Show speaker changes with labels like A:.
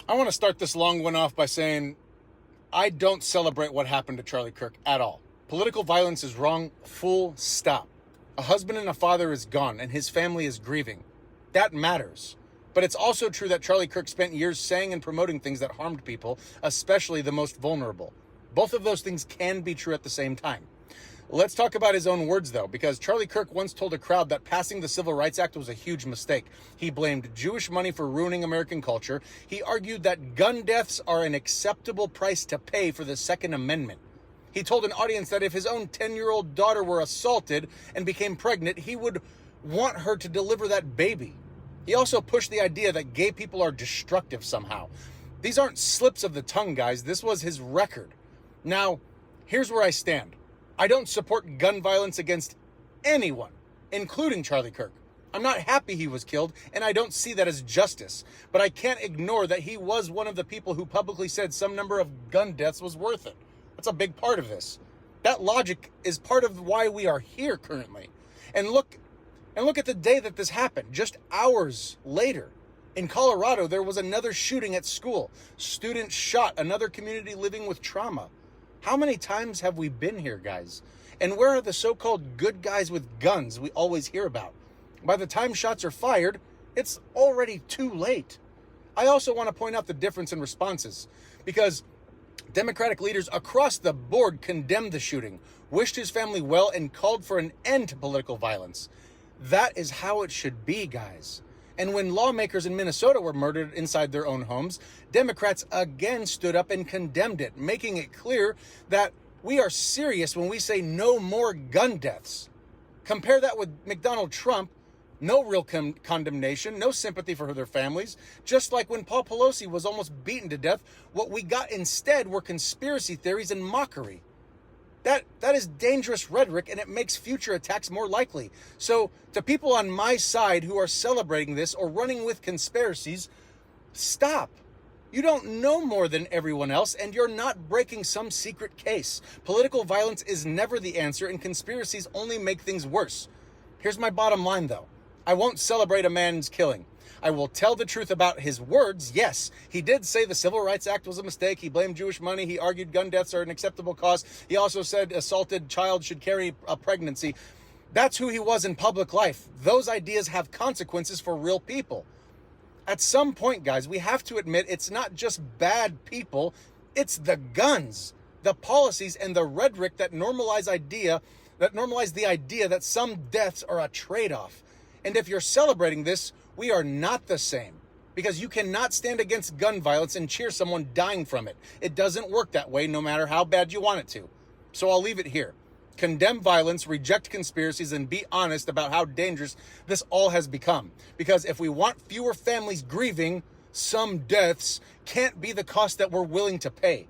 A: I want to start this long one off by saying I don't celebrate what happened to Charlie Kirk at all. Political violence is wrong, full stop. A husband and a father is gone, and his family is grieving. That matters. But it's also true that Charlie Kirk spent years saying and promoting things that harmed people, especially the most vulnerable. Both of those things can be true at the same time. Let's talk about his own words, though, because Charlie Kirk once told a crowd that passing the Civil Rights Act was a huge mistake. He blamed Jewish money for ruining American culture. He argued that gun deaths are an acceptable price to pay for the Second Amendment. He told an audience that if his own 10-year-old daughter were assaulted and became pregnant, he would want her to deliver that baby. He also pushed the idea that gay people are destructive somehow. These aren't slips of the tongue, guys. This was his record. Now, here's where I stand. I don't support gun violence against anyone, including Charlie Kirk. I'm not happy he was killed, and I don't see that as justice. But I can't ignore that he was one of the people who publicly said some number of gun deaths was worth it. That's a big part of this. That logic is part of why we are here currently. And look at the day that this happened. Just hours later, in Colorado, there was another shooting at school. Students shot another community living with trauma. How many times have we been here, guys? And where are the so-called good guys with guns we always hear about? By the time shots are fired, it's already too late. I also want to point out the difference in responses, because Democratic leaders across the board condemned the shooting, wished his family well, and called for an end to political violence. That is how it should be, guys. And when lawmakers in Minnesota were murdered inside their own homes, Democrats again stood up and condemned it, making it clear that we are serious when we say no more gun deaths. Compare that with McDonald Trump. No real condemnation, no sympathy for their families. Just like when Paul Pelosi was almost beaten to death, what we got instead were conspiracy theories and mockery. That is dangerous rhetoric, and it makes future attacks more likely. So to people on my side who are celebrating this or running with conspiracies, stop. You don't know more than everyone else, and you're not breaking some secret case. Political violence is never the answer, and conspiracies only make things worse. Here's my bottom line, though. I won't celebrate a man's killing. I will tell the truth about his words. Yes, he did say the Civil Rights Act was a mistake. He blamed Jewish money. He argued gun deaths are an acceptable cause. He also said assaulted child should carry a pregnancy. That's who he was in public life. Those ideas have consequences for real people. At some point, guys, we have to admit it's not just bad people. It's the guns, the policies, and the rhetoric that normalize the idea that some deaths are a trade-off. And if you're celebrating this, we are not the same, because you cannot stand against gun violence and cheer someone dying from it. It doesn't work that way, no matter how bad you want it to. So I'll leave it here. Condemn violence, reject conspiracies, and be honest about how dangerous this all has become. Because if we want fewer families grieving, some deaths can't be the cost that we're willing to pay.